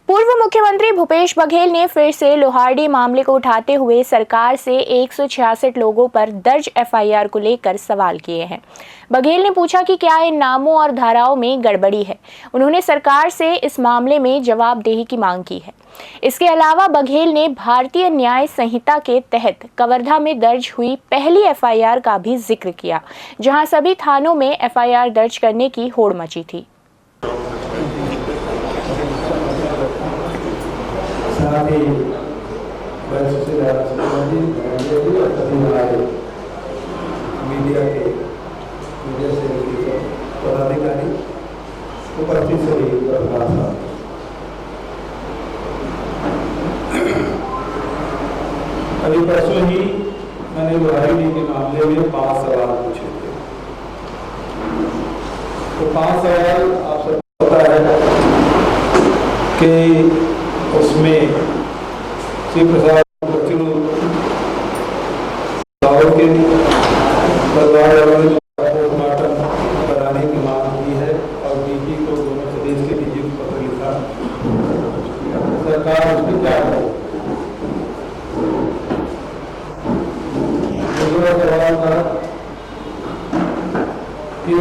पूर्व मुख्यमंत्री भूपेश बघेल ने फिर से लोहारडी मामले को उठाते हुए सरकार से 166 लोगों पर दर्ज एफआईआर को लेकर सवाल किए हैं। बघेल ने पूछा कि क्या इन नामों और धाराओं में गड़बड़ी है। उन्होंने सरकार से इस मामले में जवाबदेही की मांग की है। इसके अलावा बघेल ने भारतीय न्याय संहिता के तहत कवर्धा में दर्ज हुई पहली एफआईआर का भी जिक्र किया, जहां सभी थानों में एफआईआर दर्ज करने की होड़ मची थी। साथ ही मीडिया से पदाधिकारी उपस्थित सभी पत्रकार। अभी परसों ही मैंने लोहारडी के मामले में 5 सवाल पूछे थे। तो 5 सवाल आप सबको पता है कि उसमें श्री प्रसाद के पोस्टमार्टम कराने की मांग की है और डीजी को दोनों प्रदेश के डीजी को पत्र लिखा। सरकार उसकी क्या है? दूसरा सवाल था कि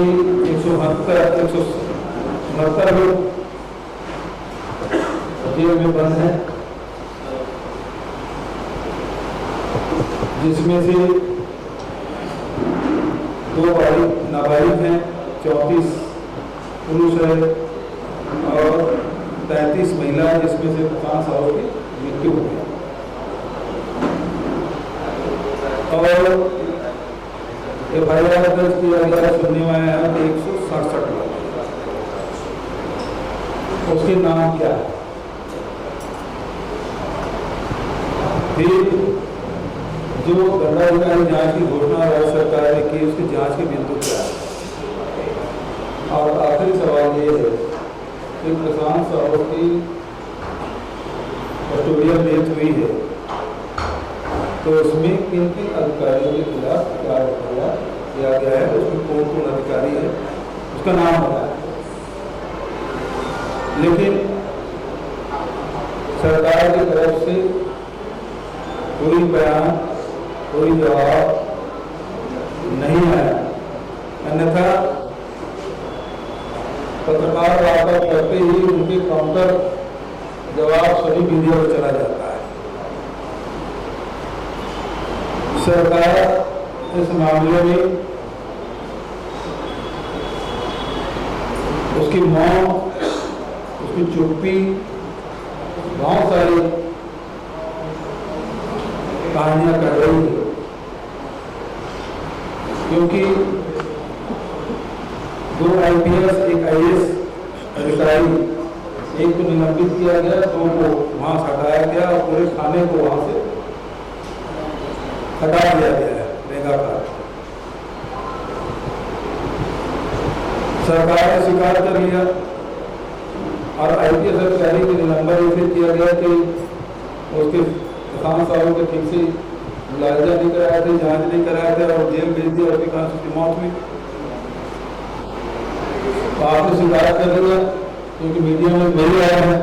169 लोग जेल में बंद है, जिसमें से 2 नाबालिग हैं, 34 पुरुष है और 33 महिला, जिसमें से 5 सालों की मृत्यु हो गई। और एफआईआर दर्ज किया गया सुनने में आया 167 लोग। उसके नाम क्या है? फिर जो दंडाधिकारी जांच की घोषणा राज्य सरकार ने की, उसकी जांच के बिंदु क्या है? और आखिरी सवाल ये है कि प्रशांत साहब की कस्टोडियल डेथ हुई है, तो उसमें किन किन अधिकारियों के खिलाफ कार्रवाई किया गया है, उसमें कौन कौन अधिकारी है, उसका नाम बताया। लेकिन सरकार की तरफ से कोई बयान, कोई जवाब नहीं आया। अन्यथा पत्रकार वार्ता करते ही उनके काउंटर जवाब सभी मीडिया में चला जाता है। सरकार इस मामले में उसकी मौन, उसकी चुप्पी, बहुत सारी कहानियां कर रही है। क्योंकि 2 आईपीएस, 1 आईएएस अधिकारी, एक को निलंबित किया गया, 2 को वहां से हटाया गया और पूरे थाने को वहां से हटा दिया गया है रेगाकार। सरकार ने स्वीकार कर लिया और आईपीएस अधिकारी के निलंबन इसलिए किया गया कि उसके किसान सालों के ठीक से मुलायजा नहीं कराया थे, जांच नहीं कराया थे और जेल भेज दिया, उसके कारण उसकी मौत हुई। तो आपने स्वीकार कर लिया क्योंकि मीडिया में मेरी आया है,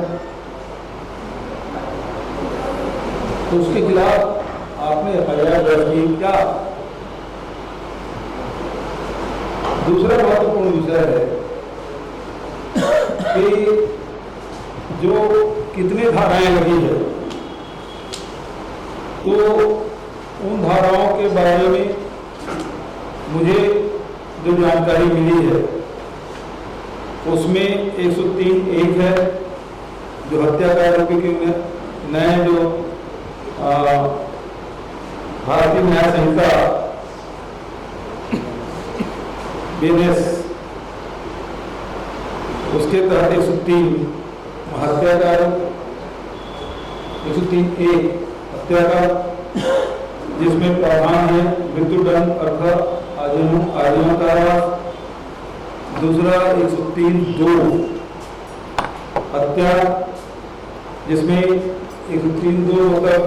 तो उसके खिलाफ आपने एफआईआर दर्ज की क्या? दूसरा महत्वपूर्ण विषय है कि जो कितने धाराएं लगी है, तो उन धाराओं के बारे में मुझे जो जानकारी मिली है, उसमें 103(1) है, जो हत्या का आरोपी के नए जो भारतीय न्याय संहिता BNS, उसके तहत 103 हत्या का आरोप, 103(1) हत्या का, जिसमें प्रावधान है मृत्युदंड अर्थात आजीवन कारावास। दूसरा 103(2) हत्या, जिसमें 103(2) मतलब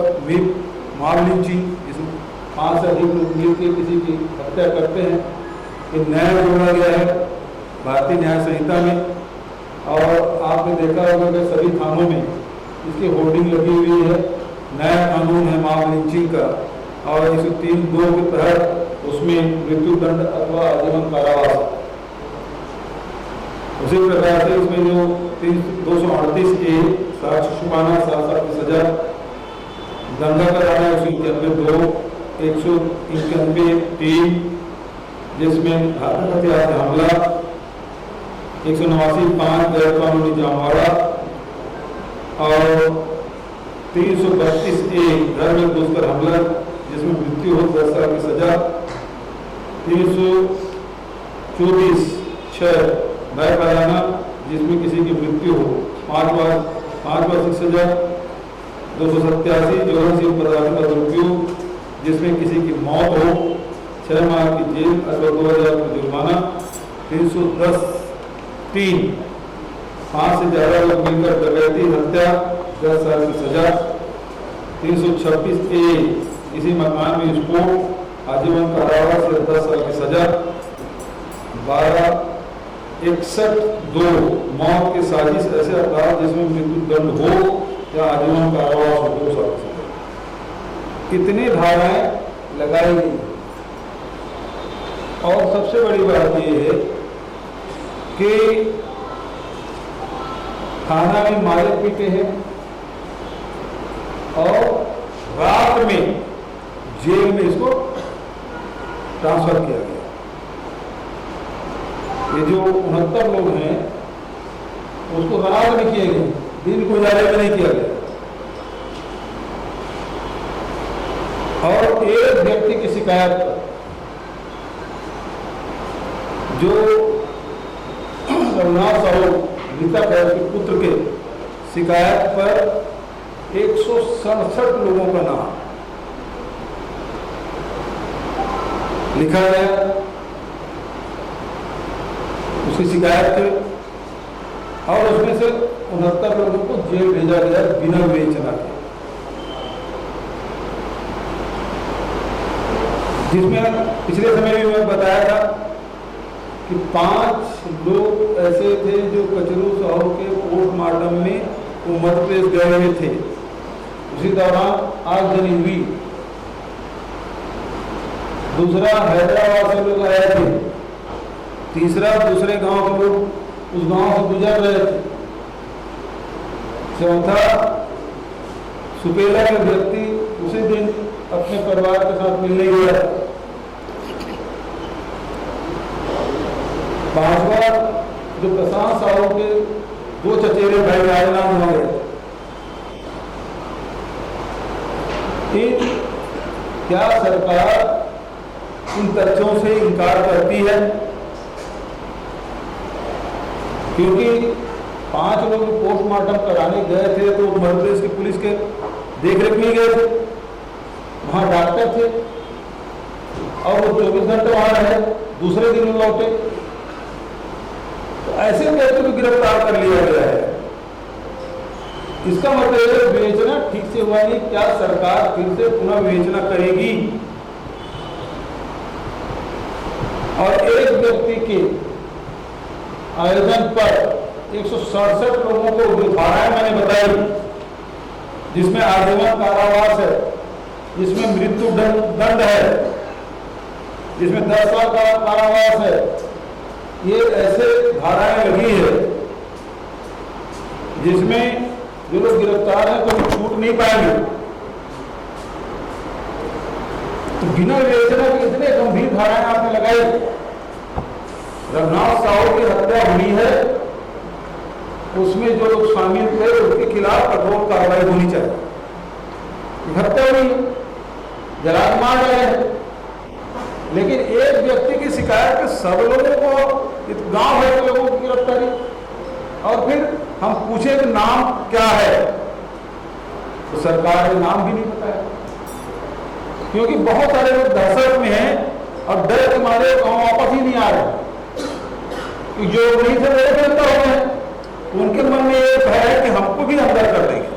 मार लिंचिंग, जिसमें 5 से अधिक लोग मिलकर किसी की हत्या करते हैं। ये नया जोड़ा गया है भारतीय न्याय संहिता में। और आपने देखा होगा कि सभी थानों में इसकी होर्डिंग लगी हुई है। नया कानून है मॉब लिंचिंग का और 103(2) के तहत उसमें मृत्यु दंड अथवा आजीवन कारावास। उसी प्रकार से उसमें जो 238 साक्ष्य छुपाना 7 साल की सजा, दंगा कराना 191(2), 191(3) जिसमें घातक हथियार से हमला, 189(5) गैर कानूनी जामवाड़ा और 332(1) घर में घुसकर हमला जिसमें मृत्यु हो 10 साल की सजा, 324(6) भय फैलाना जिसमें किसी की मृत्यु हो 5 वर्ष की सजा, 287 ज्वलनशील पदार्थों का दुरुपयोग जिसमें किसी की मौत हो 6 माह की जेल अथवा 2000 का जुर्माना, 310(3) 5 से ज्यादा लोग मिलकर डकैती हत्या 10 साल की सजा, 326(a) किसी मकान में विस्फोट आजीवन कारावास या 10 साल की सजा, 1261(2) मौत की साजिश ऐसे अपराध जिसमें मृत्यु दंड हो या आजीवन कारावास हो 2 साल की सजा। कितनी धाराएं लगाई गई और सबसे बड़ी बात यह है कि थाना में मारे पीटे हैं और रात में जेल में इसको ट्रांसफर किया गया। ये जो 69 लोग हैं उसको रात में किए गए, दिन को उजाले में नहीं किया गया। और एक व्यक्ति की शिकायत पर जो रघुनाथ साहू मृतक है उसके पुत्र के शिकायत पर 167 लोगों का नाम लिखा गया उसकी शिकायत के, और उसमें से 69 लोगों को जेल भेजा गया बिना विवेचना के, जिसमें पिछले समय में मैं बताया था कि 5 लोग ऐसे थे जो कचरू साहू के पोस्टमार्टम में वो मध्य प्रदेश गए हुए थे। उसी दौरान आगजनी हुई। दूसरा हैदराबाद से लोग आए थे। तीसरा दूसरे गांव के लोग उस गांव से गुजर रहे थे। चौथा सुपेला के व्यक्ति उसी दिन अपने परिवार के साथ मिलने गया। 5वां जो प्रशांत साहू के 2 चचेरे भाई राजनाम हो गए। क्या सरकार इन तथ्यों से इनकार करती है? क्योंकि 5 लोग पोस्टमार्टम कराने गए थे तो मध्य प्रदेश की पुलिस के देखरेख में गए थे, वहां डॉक्टर थे और वो 24 घंटे वहां रहे, दूसरे दिन लौटे। तो ऐसे व्यक्ति को गिरफ्तार कर लिया गया है। इसका मतलब विवेचना ठीक से हुआ नहीं। क्या सरकार फिर से पुनः विवेचना करेगी और एक व्यक्ति के आयोजन पर 167 लोगों को जो धाराएं मैंने बताई, जिसमें आजीवन कारावास है, जिसमें मृत्यु दंड है, जिसमें 10 साल का कारावास है, ये ऐसे धाराएं लगी है जिसमें जो लोग गिरफ्तार हैं तो छूट नहीं पाएंगे। तो बिना विवेचना के इतने गंभीर धाराएं आपने लगाई। रघुनाथ साहू की हत्या हुई है, उसमें जो लोग शामिल थे उसके खिलाफ कठोर कार्रवाई होनी चाहिए। हत्या हुई, जला के मार गए, लेकिन एक व्यक्ति की शिकायत के सब लोगों को, गांव भर के लोगों की गिरफ्तारी, और फिर हम पूछे कि नाम क्या है तो सरकार ने नाम भी नहीं बताया। क्योंकि बहुत सारे लोग दहशत में हैं और डर के मारे गांव वापस ही नहीं आ रहे। जो नहीं थे वो गिरफ्तार हो गए, उनके मन में ये भय है कि हमको भी अंदर कर देंगे।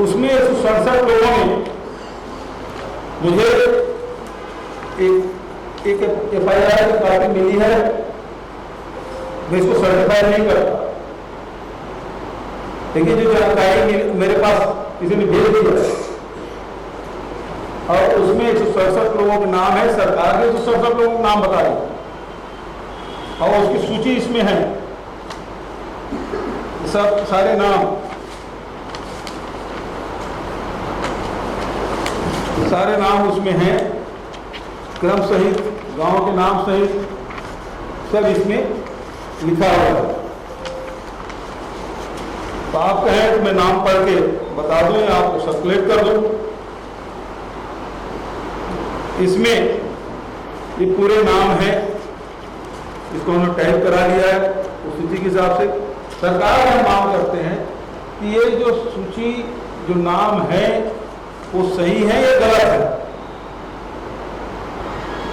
उसमें 167 लोगों में मुझे एक FIR की कॉपी मिली है मैं इसको सर्टिफाई नहीं करता, लेकिन जो जानकारी मेरे पास किसी ने भेज दिया और उसमें 167 लोगों के नाम है, सरकार ने 167 लोगों के नाम बता दी और उसकी सूची इसमें है, सब सारे नाम उसमें हैं, क्रम सहित, गांव के नाम सहित सब इसमें लिखा हुआ है। तो आप कहें तो मैं नाम पढ़ के बता दूं या आपको सर्कुलेट कर दूं। इसमें ये पूरे नाम है, इसको हमने टाइप करा लिया है उस सूची के हिसाब से। सरकार हम मांग करते हैं कि ये जो सूची जो नाम है वो सही है या गलत है,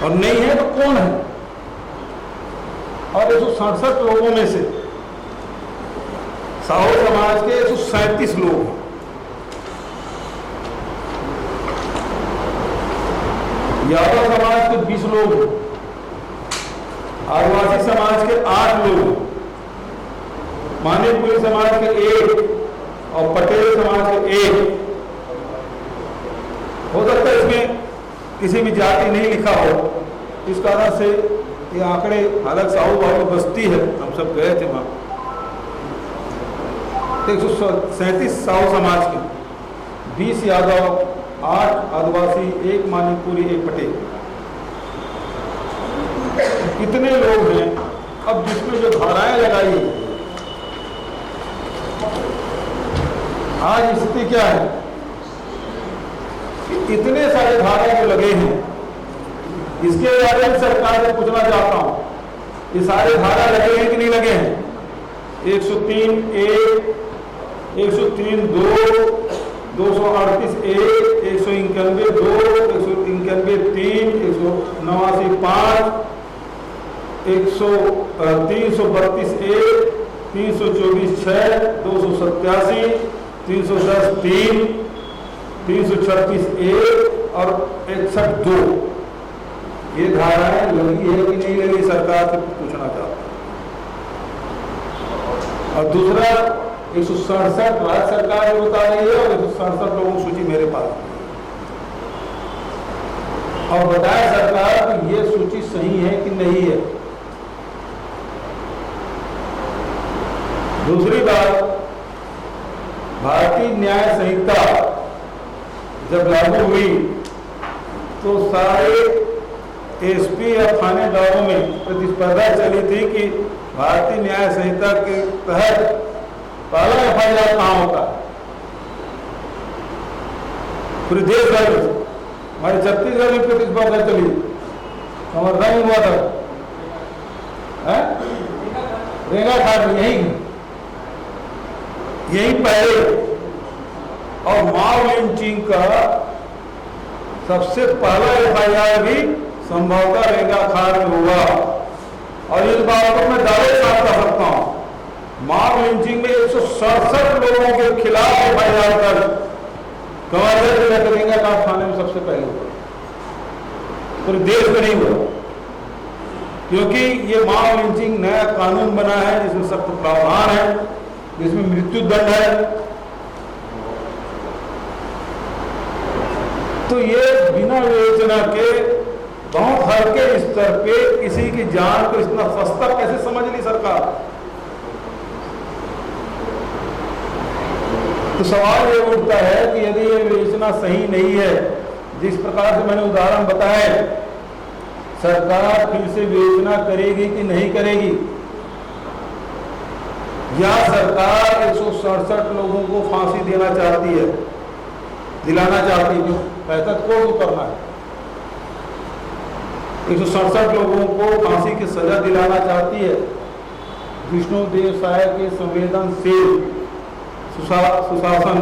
और नहीं है तो कौन है। और 167 लोगों में से साहू समाज के 137 लोग हैं, यादव समाज के 20 लोग हैं, आदिवासी समाज के 8 लोग हैं, मानिकपुरी समाज के 1 और पटेल समाज के 1। हो सकता है इसमें किसी भी जाति नहीं लिखा हो, इस कारण से ये आंकड़े, हालांकि साहू बाबू बस्ती है, हम सब गए थे वहां। 137 साहू समाज के, 20 यादव, 8 आदिवासी, 1 मानिकपुरी, 1 पटेल, कितने लोग हैं। अब जिसमें जो धाराएं लगाई, आज स्थिति क्या है, इतने सारे धारा जो लगे हैं, इसके बारे में सरकार से पूछना चाहता हूं, ये सारे धारा लगे हैं कि नहीं लगे हैं। 103(1), 103(2), 238(1), 191(2), 191(3), 189(5), 332(1), 324(6), 287, 310(3), 336(1) और 61(2), ये धाराएं लगी है कि नहीं लगी, सरकार से पूछना चाहता हूं। और दूसरा 167 राज्य सरकार ने बता रही है और 167 लोगों की सूची मेरे पास, और बताए सरकार कि ये सूची सही है कि नहीं है। दूसरी बात, भारतीय न्याय संहिता जब लागू हुई तो सारे एसपी या थानेदारों में प्रतिस्पर्धा चली थी कि भारतीय न्याय संहिता के तहत पहला FIR कहाँ होता है। पूरे देश भर में, हमारे छत्तीसगढ़ में प्रतिस्पर्धा चली, हमारा रंग हुआ था रेंगा घाट में, यही पहले। और मॉब लिंचिंग का सबसे पहला FIR भी संभवतः रेंगा घाट में हुआ, और इस बात को मैं दावे के साथ कह सकता हूं, मॉब लिंचिंग में 167 लोगों के खिलाफ FIR दर्ज गवर्नर रेंगा घाट थाने में सबसे पहले हुआ, पूरे देश में नहीं हुआ, क्योंकि ये मॉब लिंचिंग नया कानून बना है जिसमें सख्त प्रावधान है, जिसमें मृत्यु दंड है। तो ये बिना विवेचना के बहुत हल्के स्तर पे किसी की जान को इतना सस्ता कैसे समझ ली सरकार। तो सवाल ये उठता है कि यदि ये विवेचना सही नहीं है, जिस प्रकार से मैंने उदाहरण बताया, सरकार फिर से विवेचना करेगी कि नहीं करेगी, या सरकार 167 लोगों को फांसी देना चाहती है, दिलाना चाहती है, जो फैसला कोर्ट को करना है। 167 लोगों को फांसी की सजा दिलाना चाहती है। विष्णुदेव साय के संवेदनशील सुशासन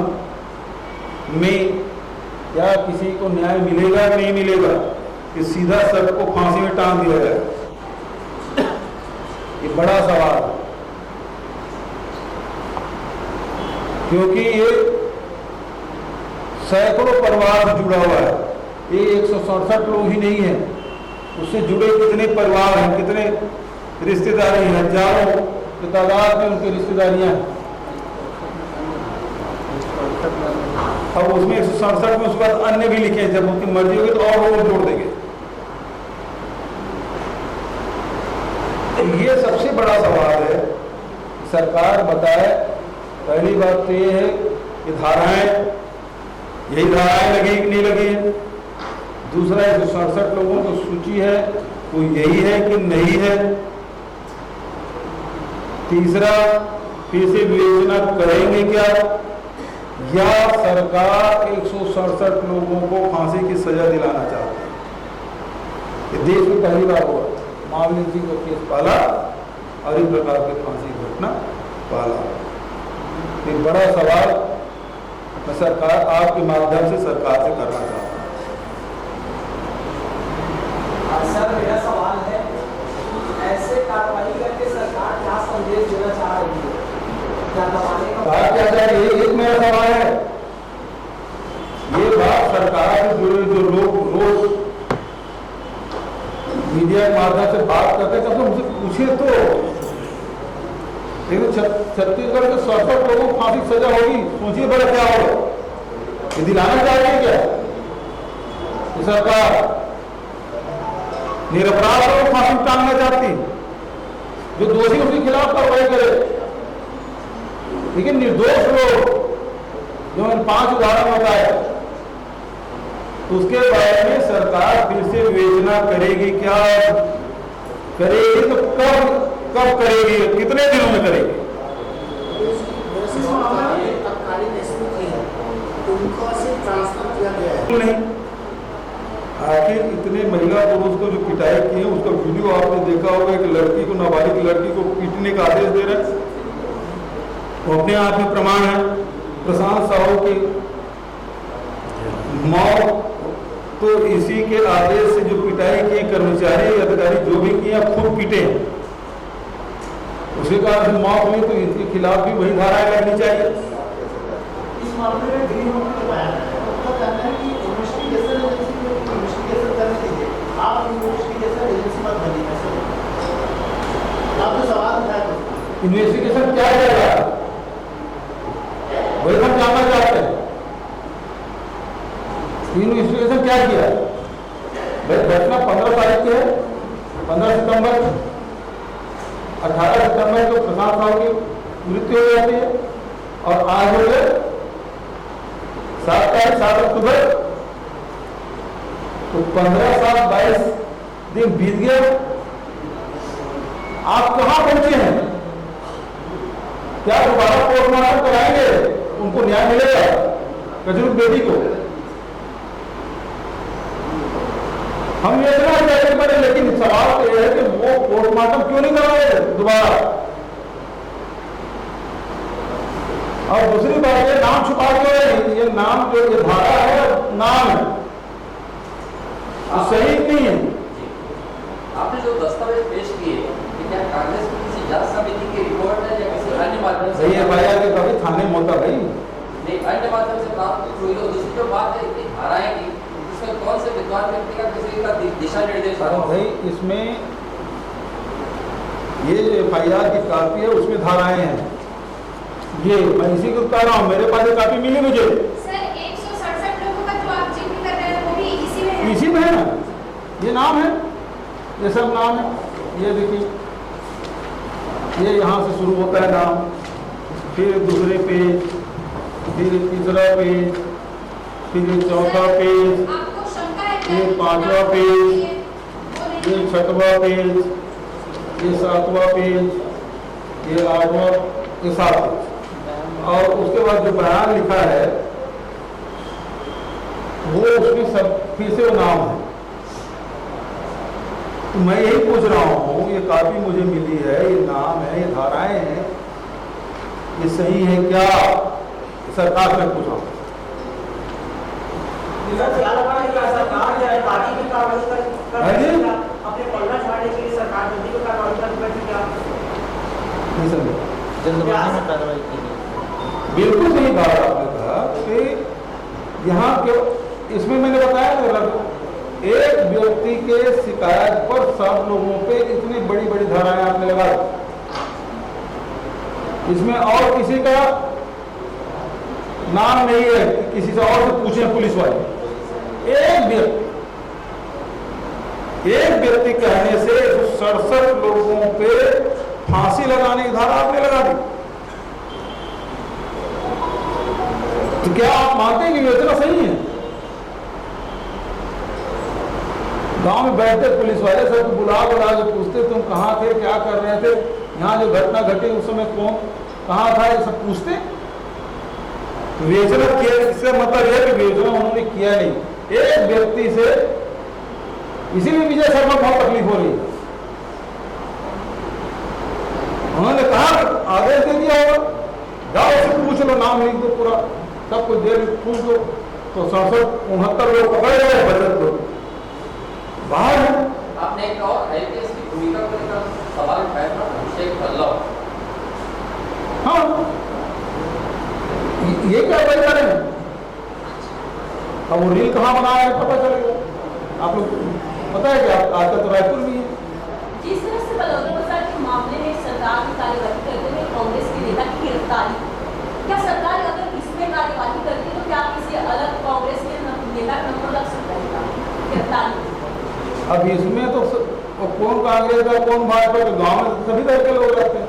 में क्या किसी को न्याय मिलेगा नहीं मिलेगा, कि सीधा सबको फांसी में टांग दिया जाए, ये बड़ा सवाल है। क्योंकि ये सैकड़ों परिवार से जुड़ा हुआ है, ये 167 लोग ही नहीं है, उससे जुड़े कितने परिवार हैं, कितने रिश्तेदारी है, हजारों की तादाद में उनकी रिश्तेदारियां हैं। अब उसमें 167 में उसके बाद अन्य भी लिखे, जब उनकी मर्जी होगी तो और वो जोड़ देंगे। ये सबसे बड़ा सवाल है, सरकार बताए। पहली बात तो ये है कि धाराएं, यही धाराएं लगी कि नहीं लगी है। दूसरा 167 लोगों की सूची है, वो यही है कि नहीं है। तीसरा, फिर से विवेचना करेंगे क्या, या सरकार 167 लोगों को फांसी की सजा दिलाना चाहती है। ये देश में पहली बार हुआ, मामले जी को केस पाला और इस प्रकार के फांसी की घटना पाला। एक बड़ा सवाल मैं सरकार, आपके माध्यम से सरकार से करना चाहता हूँ। सर, मेरा सवाल है, ऐसे कार्रवाई करके सरकार क्या संदेश देना चाह रही है? क्या दबाने का क्या चाह रही है? एक मेरा सवाल है, ये बात सरकार से जुड़े जो लोग रोज मीडिया के माध्यम से बात करते हैं, तो मुझसे पूछे तो देखो, छत्तीसगढ़ के 67 लोगों को फांसी की सजा होगी, सोचिए बड़ा क्या होगा। ये दिलाना चाहिए क्या ये सरकार? निरपराध लोग फांसी टांगना चाहती, जो दोषी उसके खिलाफ कार्रवाई करे, लेकिन निर्दोष लोग जो मैंने 5 उदाहरण बताए, उसके बारे में सरकार फिर से विवेचना करेगी क्या? करेगी तो कब करेगी, कितने दिनों में करेगी? नहीं, आखिर इतने महिला पुरुष को जो पिटाई की है, उसका वीडियो आपने देखा होगा। एक लड़की को, नाबालिग लड़की को पीटने का आदेश दे रहे हैं, वो अपने आप में प्रमाण है। प्रशांत साहू की मौत तो इसी के आदेश से जो पिटाई की, कर्मचारी अधिकारी जो भी किए खुद पीटे, उसी कारण से मौत हुई, तो इनके खिलाफ भी वही धाराएं लगनी चाहिए। इस मामले में ग्रीन होने को आया है, उनका कहना है कि इन्वेस्टिगेशन एजेंसी को इन्वेस्टिगेशन करने दीजिए, आप इन्वेस्टिगेशन एजेंसी मत बनिए। आप जो सवाल उठाया, इन्वेस्टिगेशन क्या करेगा, वही हम जानना चाहते हैं। इन्वेस्टिगेशन क्या किया? घटना 15 तारीख की है, 15 सितंबर, 18 सितंबर को प्रशांत साहू की मृत्यु हो जाती है, और आज हो गए 7 तारीख, 7 अक्टूबर, तो 15, 7, 22 दिन बीत गया। आप कहां पहुंचे हैं? क्या दोबारा पोस्टमार्टम कराएंगे? उनको न्याय मिलेगा कजरू बेटी को? हम ये कहते पड़े, लेकिन सवाल तो यह है कि वो पोस्टमार्टम क्यों नहीं कराए दोबारा? और दूसरी बात, ये नाम छुपा के, ये नाम जो ये धारा है, नाम है, तो सही नहीं है। आपने जो दस्तावेज पेश किए, क्या कांग्रेस की किसी जांच समिति की रिपोर्ट है या किसी अन्य माध्यम से? सही एफआईआर के कभी थाने में होता भाई नहीं, अन्य माध्यम से प्राप्त हुई। और दूसरी जो बात है, इतनी धाराएं की, इसमें कौन से विद्वान व्यक्ति का किसी का दिशा निर्देश? भाई, इसमें ये जो एफआईआर की कॉपी है, उसमें धाराएं हैं। ये मैं इसी को बता रहा हूँ, मेरे पास ये कॉपी मिली मुझे। सर, 167 लोगों का जो आप जिक्र कर रहे हैं, वो भी इसी में है? इसी में है ना, ये नाम है, ये सब नाम है। ये देखिए, ये यहाँ से शुरू होता है नाम, फिर दूसरे पेज, फिर तीसरा पेज, फिर चौथा पेज, आपको शंका है ये 5वां पेज, ये 6वां पेज, ये 7वां पेज, ये 8वां, ये 7 पेज, और उसके बाद जो बयान लिखा है वो उसमें सब फिर से वो नाम है। तो मैं यही पूछ रहा हूँ, ये कॉपी मुझे मिली है, ये नाम है, ये धाराएं हैं, ये सही है क्या? सरकार से पूछा हूँ। अपने पलड़ा छाड़ने के लिए सरकार जल्दी को कार्रवाई करने क्या नहीं समझे? जल्दबाजी में कार्रवाई की गई। बिल्कुल सही बात आपने कहा कि यहाँ के, इसमें मैंने बताया एक व्यक्ति के शिकायत पर 7 लोगों पे इतनी बड़ी बड़ी धाराएं आपने लगा दी। इसमें और किसी का नाम नहीं है, किसी से और से पूछे पुलिस वाले। एक व्यक्ति कहने से 67 लोगों पे फांसी लगाने की धारा आपने लगा दी। तो क्या आप मानते हैं कि योजना सही है? गांव में बैठते पुलिस वाले सब बुला बुला के पूछते तुम कहाँ थे, क्या कर रहे थे, यहाँ जो घटना घटी उस समय कौन कहाँ था, ये सब पूछते। विवेचना किया, इसका मतलब है कि विवेचना उन्होंने किया नहीं। एक व्यक्ति से, इसीलिए विजय शर्मा को बहुत तकलीफ हो रही है। उन्होंने कहा आदेश दे दिया होगा, जाओ उसे पूछ लो, नाम लिख दो पूरा, सब कुछ दे पूछ दो। तो 67-69 लोग पकड़े गए, बचत लोग बाहर है। आपने एक और आईपीएस की भूमिका को लेकर सवाल उठाया था, अभिषेक पल्लव। हाँ, ये क्या वही करें? अब वो रील कहाँ बनाया है पता चलेगा। आप लोग पता है कि आजकल तो रायपुर भी है। जिस तरह से बलौदा बाजार के मामले में सरकार की कार्यवाही करते हुए कांग्रेस के नेता की गिरफ्तारी, क्या सरकार अगर इसमें कार्यवाही करती तो क्या किसी अलग कांग्रेस के नेता का नंबर लग सकता है गिरफ्तारी? अब इसमें तो कौन कांग्रेस का कौन भाजपा का, गांव में सभी तरह के लोग रहते हैं।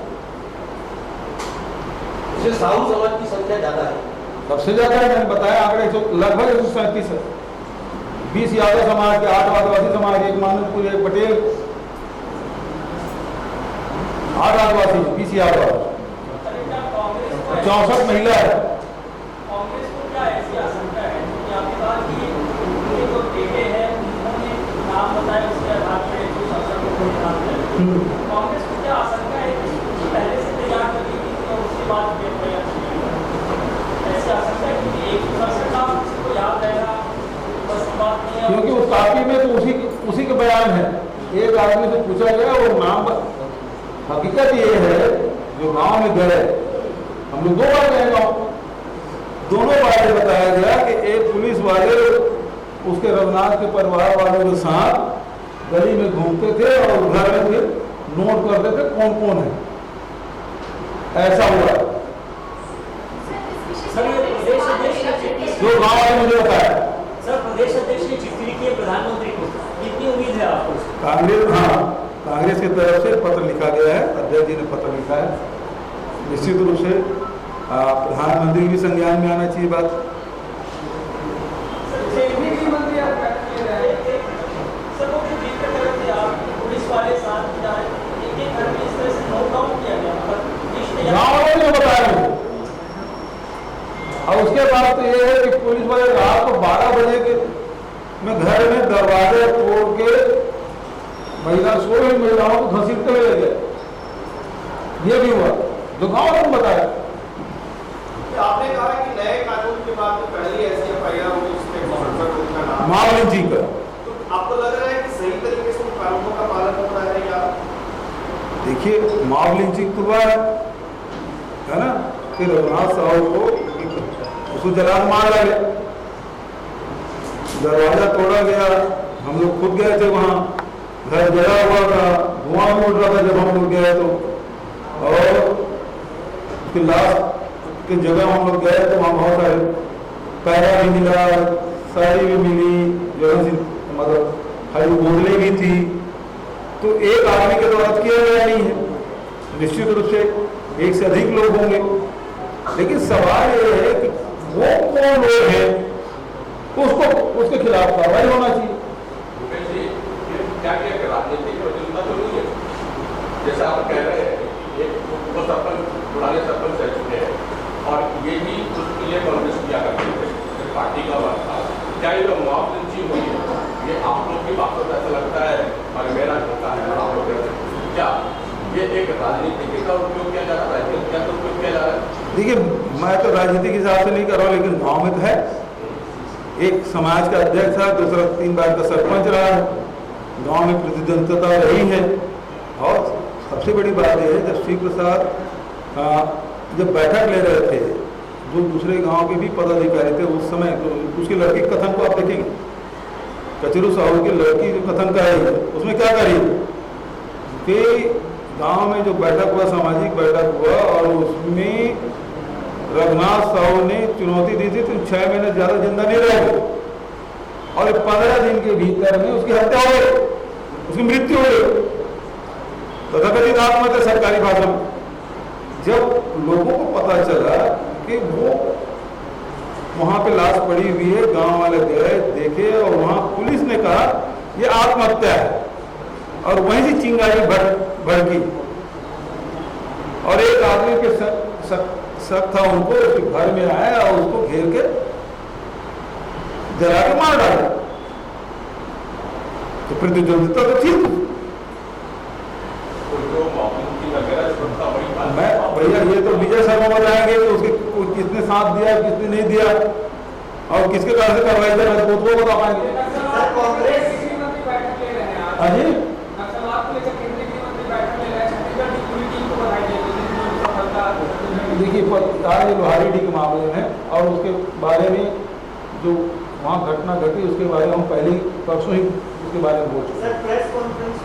साहू समाज की संख्या ज्यादा है, सबसे ज्यादा है। मैंने बताया आंकड़े लगभग 137 है। 20 यादव समाज के, 8 आदिवासी समाज, 1 मानवपुर, 1 पटेल, 8 आदिवासी, 20 यादव, 64 महिला है। कांग्रेस को क्या ऐसी आशंका है कि आपके पास कि उनके जो बेटे हैं उन्होंने नाम बताया, उसके आधार पर जो शासक को नाम है, कांग्रेस को क्या आशंका है कि पहले से तैयार कर दी थी और उसके बाद तैयार ऐसी आशंका है कि 167 नाम को याद रहेगा, बस बात नहीं है। क्योंकि उस कापी में तो उसी के बयान है। एक आदमी से पूछा गया वो नाम, हकीकत ये है जो गांव में गए, हम लोग 2 बार गए गाँव, दोनों बार बताया गया कि एक पुलिस वाले उसके रघुनाथ के परिवार वालों के साथ गली में घूमते थे और घर में फिर नोट करते थे कौन कौन है। ऐसा हुआ जो गांव वाले मुझे बताया। सर, प्रदेश अध्यक्ष ने चिट्ठी लिखी है प्रधानमंत्री को, कितनी उम्मीद है आपको? कांग्रेस, हाँ, कांग्रेस की तरफ से पत्र लिखा गया है, अध्यक्ष जी ने पत्र लिखा है। निश्चित रूप से प्रधानमंत्री भी संज्ञान में आना चाहिए बात। गाँव वाले ने बताया मुझे। और उसके बाद तो ये है कि पुलिस वाले रात को 12 बजे के में घर में दरवाजे तोड़ के महिलाओं को घसीटते हुए ले गए। ये भी हुआ जो गाँव वालों ने बताया। आपने कहा कि नए कानून के बाद तो पहली ऐसी एफआईआर होगी जिसमें मावली जी का, तो आपको लग रहा है कि सही तरीके से कानूनों का पालन हो रहा है या? देखिए मावली जी तो है ना, फिर रघुनाथ साहब को उसको जलान मार लगे, दरवाजा तोड़ा गया, हम लोग खुद गए थे वहाँ, घर जला हुआ था, धुआं भी उड़ रहा था जब हम लोग गए तो। और उसके लाश की जगह हम लोग गए तो वहाँ बहुत सारे पैरा भी मिला, साड़ी भी मिली, जो है मतलब हरी बोतलें भी थी। तो एक आदमी के द्वारा किया गया नहीं है, निश्चित रूप से 1 से अधिक लोग होंगे। लेकिन सवाल ये है कि वो कौन लोग हैं, उसको उसके खिलाफ कार्रवाई होना चाहिए। क्या राजनीतिक प्रतियोगिता तो नहीं है, जैसा आप कह रहे हैं, वो सरपंच पुराने सरपंच रह चुके हैं और ये भी उसके लिए कांग्रेस किया करते थे, पार्टी का वर्ग था। क्या ये जो मुआवजे हुई है, ये आप लोग की बातों से ऐसा लगता है और मेरा होता है आप लोग क्या ये एक राजनीति का उपयोग किया जा रहा है, क्या तो उपयोग किया जा रहा है? देखिए मैं तो राजनीति के हिसाब से नहीं कर रहा हूँ, लेकिन गाँव में तो है, एक समाज का अध्यक्ष था, दूसरा 3 बार का सरपंच रहा है, गांव में प्रतिद्वंदता रही है। और सबसे बड़ी बात यह है जब श्री प्रसाद जब बैठक ले रहे थे, जो दूसरे गांव के भी पदाधिकारी थे उस समय, तो उसके लड़के कथन को आप देखेंगे कचरू साहू की लड़की जो कथन कर रही है उसमें क्या करी कि गांव में जो बैठक हुआ, सामाजिक बैठक हुआ, और उसमें रघुनाथ साहू ने चुनौती दी थी तुम 6 महीने ज्यादा जिंदा नहीं रहोगे, और 15 दिन के भीतर में उसकी हत्या हो गई, उसकी मृत्यु हो गई। तथाकथित आत्महत्या सरकारी भाषा में। जब लोगों को पता चला कि वो वहां पे लाश पड़ी हुई है, गांव वाले गए देखे और वहां पुलिस ने कहा ये आत्महत्या है, और वहीं से चिंगारी भड़की, और एक आदमी के शक था उनको, उसके घर में आया और उसको घेर के जला के मार डाला। तो प्रतिद्वंदिता तो थी। मैं भैया ये तो विजय शर्मा बताएंगे कि उसके किसने साथ दिया, किसने नहीं दिया, और किसके कारण से कार्रवाई कर रहे वो बता पाएंगे। कांग्रेस हाँ जी, देखिए आज लोहारी डी के मामले में और उसके बारे में जो वहाँ घटना घटी उसके बारे में हम पहले परसों ही उसके बारे में बोल चुके हैं। Sir press conference